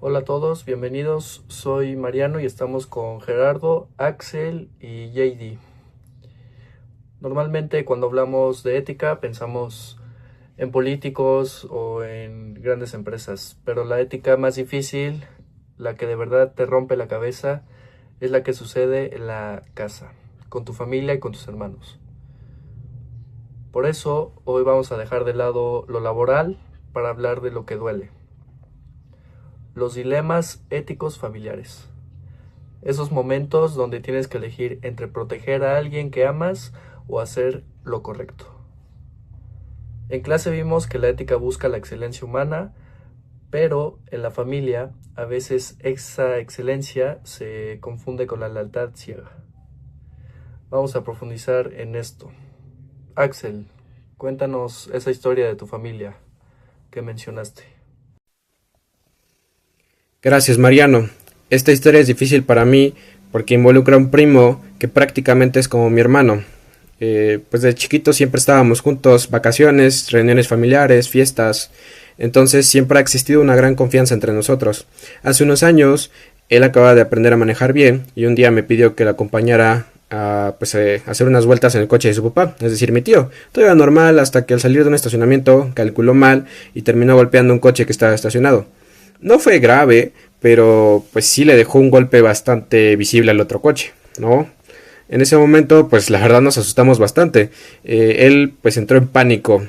Hola a todos, bienvenidos. Soy Mariano y estamos con Gerardo, Axel y JD. Normalmente cuando hablamos de ética pensamos en políticos o en grandes empresas, pero la ética más difícil, la que de verdad te rompe la cabeza, es la que sucede en la casa, con tu familia y con tus hermanos. Por eso hoy vamos a dejar de lado lo laboral para hablar de lo que duele. Los dilemas éticos familiares. Esos momentos donde tienes que elegir entre proteger a alguien que amas o hacer lo correcto. En clase vimos que la ética busca la excelencia humana, pero en la familia a veces esa excelencia se confunde con la lealtad ciega. Vamos a profundizar en esto. Axel, cuéntanos esa historia de tu familia que mencionaste. Gracias, Mariano. Esta historia es difícil para mí porque involucra a un primo que prácticamente es como mi hermano. Pues de chiquito siempre estábamos juntos, vacaciones, reuniones familiares, fiestas. Entonces siempre ha existido una gran confianza entre nosotros. Hace unos años él acababa de aprender a manejar bien y un día me pidió que le acompañara a hacer unas vueltas en el coche de su papá, es decir, mi tío. Todo iba normal hasta que al salir de un estacionamiento calculó mal y terminó golpeando un coche que estaba estacionado. No fue grave, pero pues sí le dejó un golpe bastante visible al otro coche, ¿no? En ese momento, pues la verdad nos asustamos bastante. Él pues entró en pánico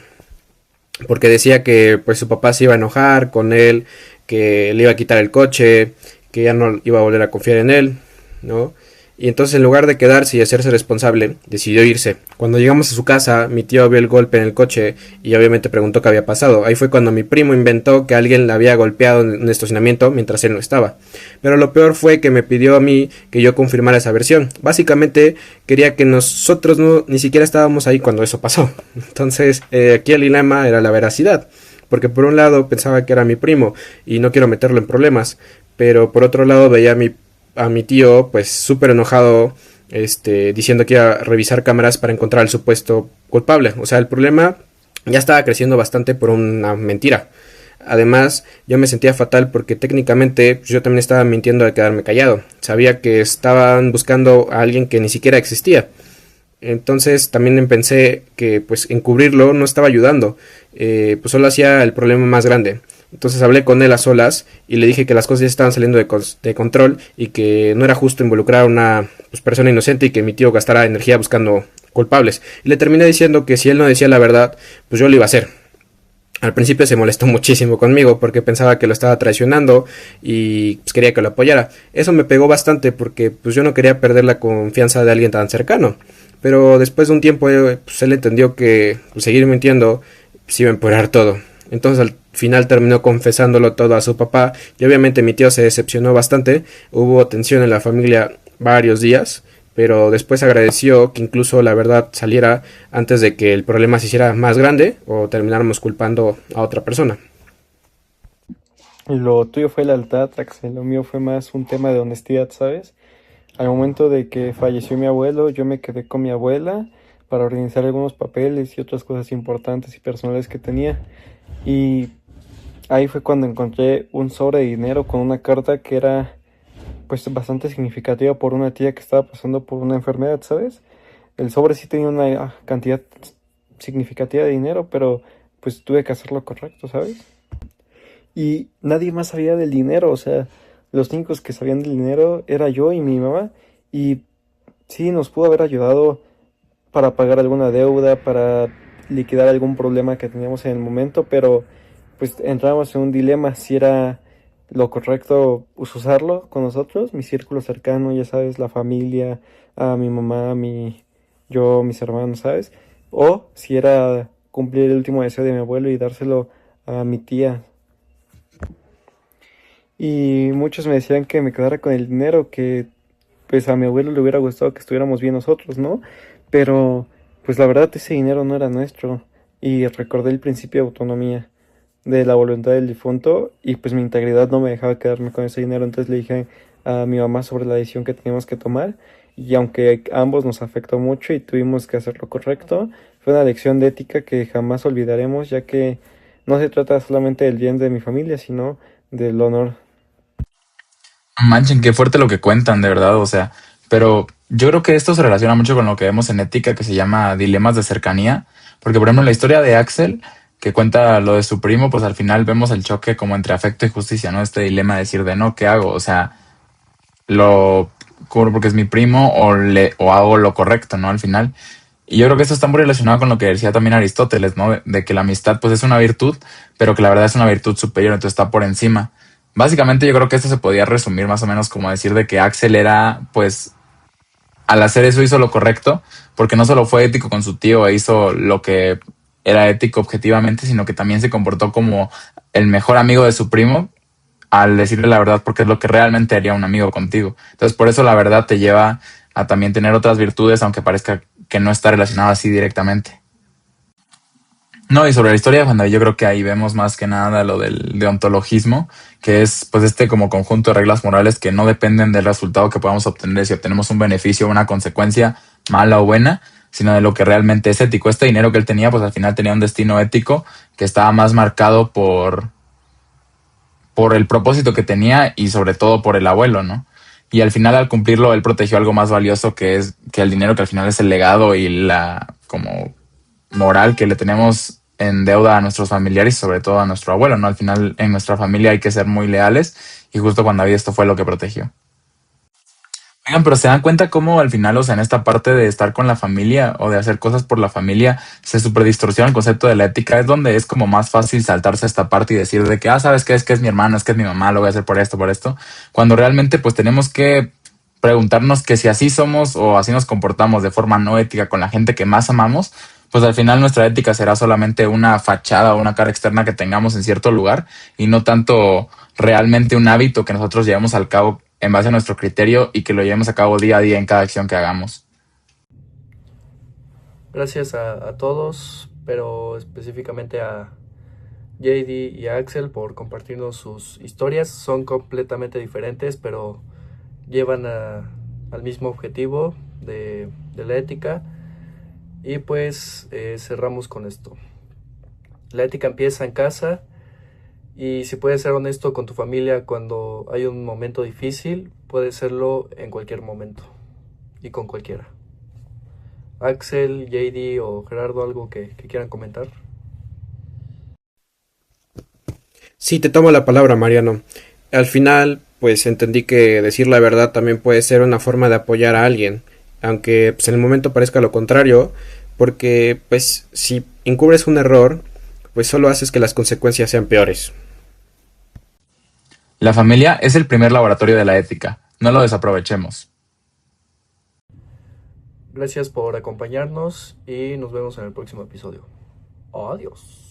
porque decía que pues su papá se iba a enojar con él, que le iba a quitar el coche, que ya no iba a volver a confiar en él, ¿no? Y entonces en lugar de quedarse y hacerse responsable, decidió irse. Cuando llegamos a su casa, mi tío vio el golpe en el coche y obviamente preguntó qué había pasado. Ahí fue cuando mi primo inventó que alguien le había golpeado en un estacionamiento mientras él no estaba. Pero lo peor fue que me pidió a mí que yo confirmara esa versión. Básicamente quería que nosotros ni siquiera estábamos ahí cuando eso pasó. Entonces aquí el dilema era la veracidad. Porque por un lado pensaba que era mi primo y no quiero meterlo en problemas, pero por otro lado veía a mi tío pues súper enojado, diciendo que iba a revisar cámaras para encontrar al supuesto culpable. O sea, el problema ya estaba creciendo bastante por una mentira. Además, yo me sentía fatal porque técnicamente pues, yo también estaba mintiendo de quedarme callado. Sabía que estaban buscando a alguien que ni siquiera existía. Entonces también pensé que pues encubrirlo no estaba ayudando, pues solo hacía el problema más grande. Entonces hablé con él a solas y le dije que las cosas ya estaban saliendo de control y que no era justo involucrar a una pues, persona inocente y que mi tío gastara energía buscando culpables. Y le terminé diciendo que si él no decía la verdad, pues yo lo iba a hacer. Al principio se molestó muchísimo conmigo porque pensaba que lo estaba traicionando y pues, quería que lo apoyara. Eso me pegó bastante porque pues yo no quería perder la confianza de alguien tan cercano. Pero después de un tiempo pues, él entendió que pues, seguir mintiendo pues, iba a empeorar todo. Entonces al final terminó confesándolo todo a su papá y obviamente mi tío se decepcionó bastante. Hubo tensión en la familia varios días, pero después agradeció que incluso la verdad saliera antes de que el problema se hiciera más grande o termináramos culpando a otra persona. Lo tuyo fue lealtad, Axel. Lo mío fue más un tema de honestidad, ¿sabes? Al momento de que falleció mi abuelo, yo me quedé con mi abuela para organizar algunos papeles y otras cosas importantes y personales que tenía. Y ahí fue cuando encontré un sobre de dinero con una carta que era pues bastante significativa por una tía que estaba pasando por una enfermedad, ¿sabes? El sobre sí tenía una cantidad significativa de dinero, pero pues tuve que hacer lo correcto, ¿sabes? Y nadie más sabía del dinero, o sea, los únicos que sabían del dinero era yo y mi mamá, y sí nos pudo haber ayudado para pagar alguna deuda, para liquidar algún problema que teníamos en el momento, pero pues entrábamos en un dilema si era lo correcto pues, usarlo con nosotros, mi círculo cercano, ya sabes, la familia, a mi mamá, yo, mis hermanos, ¿sabes? O si era cumplir el último deseo de mi abuelo y dárselo a mi tía. Y muchos me decían que me quedara con el dinero, que pues a mi abuelo le hubiera gustado que estuviéramos bien nosotros, ¿no? Pero pues la verdad ese dinero no era nuestro. Y recordé el principio de autonomía de la voluntad del difunto y pues mi integridad no me dejaba quedarme con ese dinero. Entonces le dije a mi mamá sobre la decisión que teníamos que tomar y aunque a ambos nos afectó mucho y tuvimos que hacer lo correcto, fue una lección de ética que jamás olvidaremos, ya que no se trata solamente del bien de mi familia, sino del honor. Manchen, qué fuerte lo que cuentan, de verdad, o sea, pero yo creo que esto se relaciona mucho con lo que vemos en ética que se llama dilemas de cercanía, porque por ejemplo en la historia de Axel, que cuenta lo de su primo, pues al final vemos el choque como entre afecto y justicia, ¿no? Este dilema de decir de no, ¿qué hago? O sea, lo cubro porque es mi primo o hago lo correcto, ¿no? Al final. Y yo creo que esto está muy relacionado con lo que decía también Aristóteles, ¿no? De que la amistad pues es una virtud, pero que la verdad es una virtud superior, entonces está por encima. Básicamente yo creo que esto se podía resumir más o menos como decir de que Axel era, pues, al hacer eso hizo lo correcto, porque no solo fue ético con su tío e hizo lo que era ético objetivamente, sino que también se comportó como el mejor amigo de su primo al decirle la verdad, porque es lo que realmente haría un amigo contigo. Entonces, por eso la verdad te lleva a también tener otras virtudes, aunque parezca que no está relacionado así directamente. No, y sobre la historia de Juan David, yo creo que ahí vemos más que nada lo del deontologismo, que es pues este como conjunto de reglas morales que no dependen del resultado que podamos obtener si obtenemos un beneficio o una consecuencia mala o buena, sino de lo que realmente es ético. Este dinero que él tenía, pues al final tenía un destino ético que estaba más marcado por el propósito que tenía y sobre todo por el abuelo, ¿no? Y al final al cumplirlo él protegió algo más valioso que es que el dinero, que al final es el legado y la como moral que le tenemos en deuda a nuestros familiares y sobre todo a nuestro abuelo, ¿no? Al final en nuestra familia hay que ser muy leales y justo cuando había esto fue lo que protegió. Oigan, pero se dan cuenta cómo al final, o sea, en esta parte de estar con la familia o de hacer cosas por la familia, se super distorsiona el concepto de la ética. Es donde es como más fácil saltarse esta parte y decir de que, ¿sabes qué? Es que es mi hermano, es que es mi mamá, lo voy a hacer por esto. Cuando realmente pues tenemos que preguntarnos que si así somos o así nos comportamos de forma no ética con la gente que más amamos, pues al final nuestra ética será solamente una fachada o una cara externa que tengamos en cierto lugar y no tanto realmente un hábito que nosotros llevemos al cabo en base a nuestro criterio y que lo llevemos a cabo día a día en cada acción que hagamos. Gracias a todos, pero específicamente a JD y a Axel por compartirnos sus historias. Son completamente diferentes, pero llevan al mismo objetivo de la ética. Y pues cerramos con esto. La ética empieza en casa y si puedes ser honesto con tu familia cuando hay un momento difícil, puedes serlo en cualquier momento y con cualquiera. Axel, JD o Gerardo, algo que quieran comentar. Sí, te tomo la palabra, Mariano. Al final, pues entendí que decir la verdad también puede ser una forma de apoyar a alguien, aunque pues, en el momento parezca lo contrario, porque pues si encubres un error, pues solo haces que las consecuencias sean peores. La familia es el primer laboratorio de la ética. No lo desaprovechemos. Gracias por acompañarnos y nos vemos en el próximo episodio. Adiós.